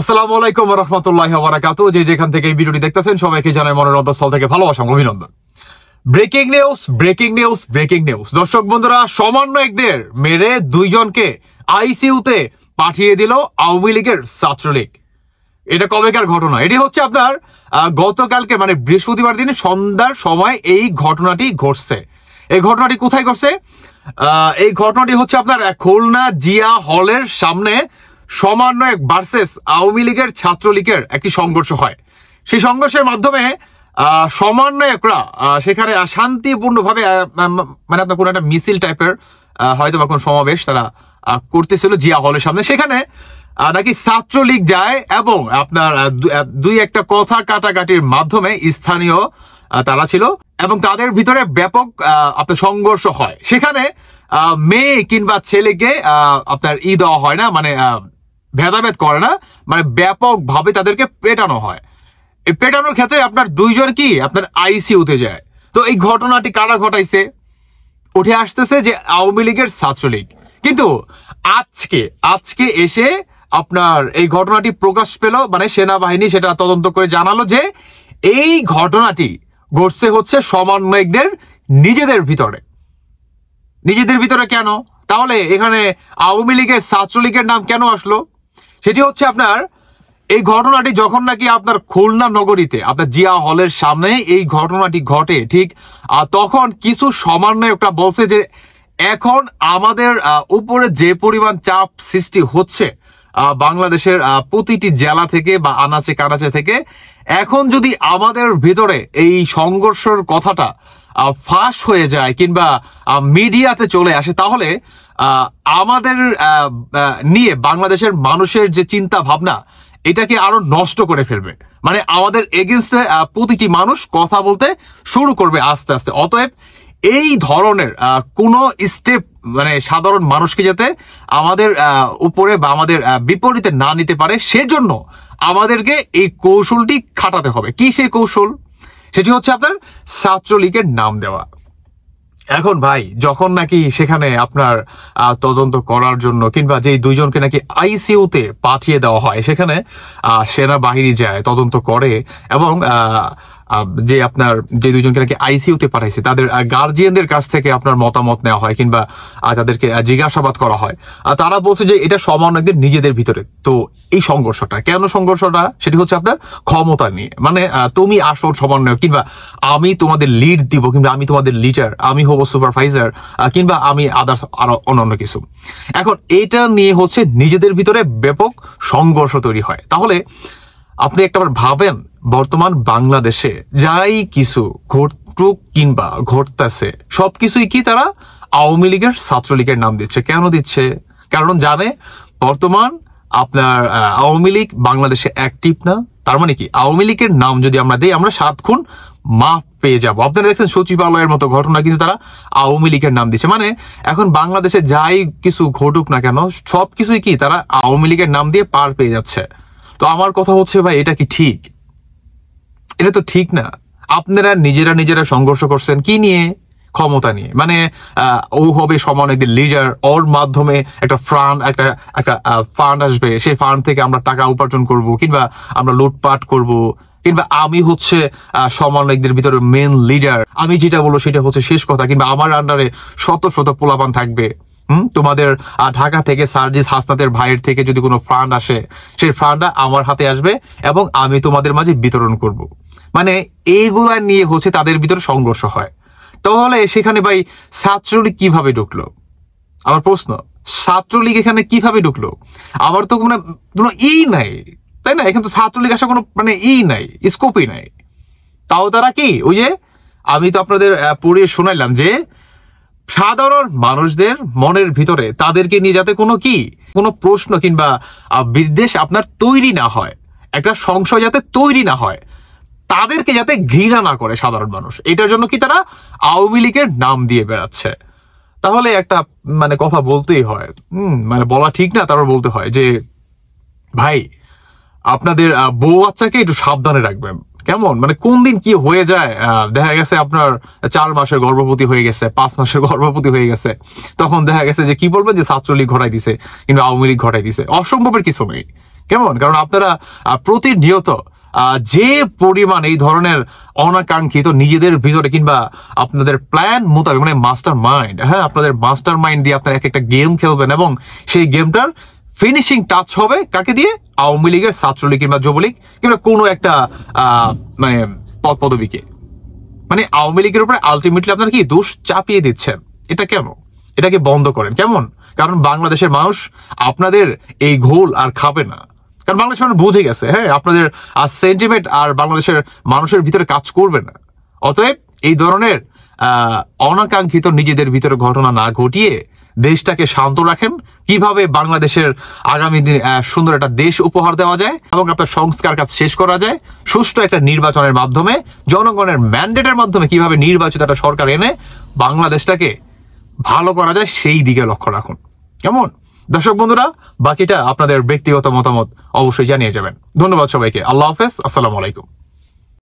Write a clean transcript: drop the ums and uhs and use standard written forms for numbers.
আসসালামু আলাইকুম ওয়া রাহমাতুল্লাহি ওয়া বারাকাতুহু। যে যেখান থেকে এই ভিডিওটি দেখতেছেন সবাইকে জানাই মনের অন্তঃস্থল থেকে ভালোবাসা ও অভিনন্দন। Breaking news, breaking news, breaking news. দর্শক বন্ধুরা, সমন্বয়কদের মেরে দুইজনকে আইসিইউতে পাঠিয়ে দিল আওয়ামী লীগের ছাত্রলীগ। এটা কবেকার ঘটনা? এটি হচ্ছে আপনার গতকালকে মানে বৃহস্পতিবার দিনে সন্ধ্যার সময় এই ঘটনাটি ঘটছে। এই ঘটনাটি কোথায় ঘটছে? এই ঘটনাটি হচ্ছে আপনার খুলনা জিয়া হলের সামনে সমন্বয়ক ভার্সেস আওয়ামী লীগের ছাত্রলীগের একটি সংঘর্ষ হয়। সেই সংঘর্ষের মাধ্যমে সমন্বয়করা সেখানে শান্তিপূর্ণভাবে মানে আপনার কোনো একটা মিছিল টাইপের হয়তো বা কোনো সমাবেশ তারা করতেছিল জিয়া হলের সামনে। সেখানে নাকি ছাত্রলীগ যায় এবং আপনার দুই একটা কথা কাটাকাটির মাধ্যমে স্থানীয় তারা ছিল এবং তাদের ভিতরে ব্যাপক আপনার সংঘর্ষ হয়। সেখানে মেয়ে কিংবা ছেলেকে আপনার দেওয়া হয় না, মানে ভেদাভেদ করে না, মানে ব্যাপকভাবে তাদেরকে পেটানো হয়। এই পেটানোর ক্ষেত্রে আপনার দুইজন কি আপনার আইসিইউতে যায়। তো এই ঘটনাটি কারা ঘটাইছে? উঠে আসতেছে যে আওয়ামী লীগের ছাত্রলীগ। কিন্তু আজকে এসে আপনার এই ঘটনাটি প্রকাশ পেল, মানে সেনাবাহিনী সেটা তদন্ত করে জানালো যে এই ঘটনাটি ঘটছে হচ্ছে সমন্বয়কদের নিজেদের ভিতরে। কেন তাহলে এখানে আওয়ামী লীগের ছাত্রলীগের নাম কেন আসলো? সেটি হচ্ছে আপনার এই ঘটনাটি যখন নাকি আপনার খুলনা নগরীতে আপনার জিয়া হলের সামনে এই ঘটনাটি ঘটে, ঠিক তখন কিছু সমন্বয়করা বলছে যে এখন আমাদের উপরে যে পরিমাণ চাপ সৃষ্টি হচ্ছে বাংলাদেশের প্রতিটি জেলা থেকে বা আনাচে কানাচে থেকে, এখন যদি আমাদের ভিতরে এই সংঘর্ষের কথাটা ফাঁস হয়ে যায় কিংবা মিডিয়াতে চলে আসে, তাহলে আমাদের নিয়ে বাংলাদেশের মানুষের যে চিন্তা ভাবনা এটাকে আরো নষ্ট করে ফেলবে। মানে আমাদের এগেইনস্টে প্রতিটি মানুষ কথা বলতে শুরু করবে আস্তে আস্তে। অতএব এই ধরনের কোনো স্টেপ মানে সাধারণ মানুষকে যাতে আমাদের উপরে বা আমাদের বিপরীতে না নিতে পারে, সেজন্য আমাদেরকে এই কৌশলটি খাটাতে হবে। কি সেই কৌশল? সেটি হচ্ছে আপনার ছাত্রলীগের নাম দেওয়া। এখন ভাই, যখন নাকি সেখানে আপনার তদন্ত করার জন্য কিংবা যেই দুইজনকে নাকি আইসিইউতে পাঠিয়ে দেওয়া হয়, সেখানে সেনাবাহিনী যায়, তদন্ত করে এবং যে আপনার যে দুইজনকে নাকি আইসিইউতে পাঠাইছে তাদের গার্জিয়ানদের কাছ থেকে আপনার মতামত নেওয়া হয় কিংবা তাদেরকে জিজ্ঞাসাবাদ করা হয়। তারা বলছে যে এটা সমন্বয়কদের নিজেদের ভিতরে। তো এই সংঘর্ষটা কেন? সেটি হচ্ছে আপনার ক্ষমতা নিয়ে। মানে তুমি আসল সমন্বয়ক কিংবা আমি তোমাদের লিড দিব কিংবা আমি তোমাদের লিডার, আমি হবো সুপারভাইজার কিংবা আমি আদার্স আরো অন্যান্য কিছু। এখন এটা নিয়ে হচ্ছে নিজেদের ভিতরে ব্যাপক সংঘর্ষ তৈরি হয়। তাহলে আপনি একটাবার ভাবেন, বর্তমান বাংলাদেশে যাই কিছু ঘটুক কিংবা ঘটতেছে সবকিছুই কি তারা আওয়ামী লীগের ছাত্রলীগের নাম দিচ্ছে। কেন দিচ্ছে? কারণ জানে বর্তমান আপনার আওয়ামী লীগ বাংলাদেশে অ্যাক্টিভ না। তার মানে কি আওয়ামী লীগের নাম যদি আমরা দিই আমরা 7 খুন মাফ পেয়ে যাব। আপনারা দেখছেন সচিবালয়ের মতো ঘটনা, কিন্তু তারা আওয়ামী লীগের নাম দিচ্ছে। মানে এখন বাংলাদেশে যাই কিছু ঘটুক না কেন সবকিছুই কি তারা আওয়ামী লীগের নাম দিয়ে পার পেয়ে যাচ্ছে। তো আমার কথা হচ্ছে ভাই, এটা কি ঠিক? এটা তো ঠিক না। আপনারা নিজেরা সংঘর্ষ করছেন কি নিয়ে? ক্ষমতা নিয়ে। মানে ও হবে সমন্বয়কদের লিডার, ওর মাধ্যমে একটা ফান্ড আসবে, সেই ফান্ড থেকে আমরা টাকা উপার্জন করব কিংবা আমরা লুটপাট করব কিংবা আমি হচ্ছে সমন্বয়কদের ভিতরে মেন লিডার, আমি যেটা বলবো সেটা হচ্ছে শেষ কথা, কিংবা আমার আন্ডারে শত শত পোলাপান থাকবে। তোমাদের ঢাকা থেকে সার্জিস হাসনাতের ভাইয়ের থেকে যদি কোনো ফান্ড আসে, সেই ফান্ডটা আমার হাতে আসবে এবং আমি তোমাদের মাঝে বিতরণ করব। মানে এইগুলা নিয়ে হচ্ছে তাদের ভিতরে সংঘর্ষ হয়। তাহলে সেখানে ভাই ছাত্রলীগ কিভাবে ঢুকলো? আমার প্রশ্ন, ছাত্রলীগ এখানে কিভাবে ঢুকলো? আবার তো কোনো নাই, তাই না? এখানে তো ছাত্রলীগ আসা কোনো মানে নাই, স্কোপই নাই। তাও তারা কি ওই যে আমি তো আপনাদের পড়িয়ে শোনাইলাম যে সাধারণ মানুষদের মনের ভিতরে তাদেরকে নিয়ে যাতে কোনো প্রশ্ন কিংবা বিদ্বেষ আপনার তৈরি না হয়, একটা সংশয় যাতে তৈরি না হয়, তাদেরকে যাতে ঘৃণা না করে সাধারণ মানুষ, এটার জন্য কি তারা আওয়ামী লীগের নাম দিয়ে বেড়াচ্ছে। তাহলে একটা মানে কথা বলতেই হয়, মানে বলা ঠিক না, তারপর বলতে হয় যে ভাই আপনাদের বউ বাচ্চাকে একটু সাবধানে রাখবেন। কেমন মানে কোন দিন কি হয়ে যায়, দেখা গেছে আপনার 4 মাসের গর্ভবতী হয়ে গেছে, 5 মাসের গর্ভবতী হয়ে গেছে, তখন দেখা গেছে যে কি বলবেন যে ছাত্রলীগ ঘটাই দিছে কিন্তু আওয়ামী লীগ ঘটাই দিছে। অসম্ভবের কিছু নেই, কেমন? কারণ আপনারা প্রতিনিয়ত যে পরিমাণ এই ধরনের অনাকাঙ্ক্ষিত নিজেদের ভিতরে কিংবা আপনাদের প্ল্যান মোতাবেক মানে মাস্টার মাইন্ড, হ্যাঁ, আপনাদের মাস্টার মাইন্ড দিয়ে আপনারা এক একটা গেম খেলবেন এবং সেই গেমটার ফিনিশিং টাচ হবে কাকে দিয়ে? আওয়ামী লীগের, ছাত্রলীগ কিংবা যুবলীগ কিংবা কোনো একটা মানে পদ পদবীকে। মানে আওয়ামী লীগের উপরে আলটিমেটলি আপনারা কি দোষ চাপিয়ে দিচ্ছেন। এটা কেন? এটাকে বন্ধ করেন। কেমন? কারণ বাংলাদেশের মানুষ আপনাদের এই ঘোল আর খাবে না। কারণ বাংলাদেশের মানুষ বুঝে গেছে, হ্যাঁ, আপনাদের সেন্টিমেন্ট আর বাংলাদেশের মানুষের ভিতরে কাজ করবে না। অতএব এই ধরনের অনাকাঙ্ক্ষিত নিজেদের ভিতরে ঘটনা না ঘটিয়ে দেশটাকে শান্ত রাখেন। কিভাবে বাংলাদেশের আগামী দিন সুন্দর একটা দেশ উপহার দেওয়া যায় এবং আপনার সংস্কার কাজ শেষ করা যায় সুষ্ঠু একটা নির্বাচনের মাধ্যমে, জনগণের ম্যান্ডেটের মাধ্যমে কিভাবে নির্বাচিত একটা সরকার এনে বাংলাদেশটাকে ভালো করা যায় সেই দিকে লক্ষ্য রাখুন। কেমন? দর্শক বন্ধুরা, বাকিটা আপনাদের ব্যক্তিগত মতামত অবশ্যই জানিয়ে যাবেন। ধন্যবাদ সবাইকে। আল্লাহ হাফেজ। আসসালামু আলাইকুম।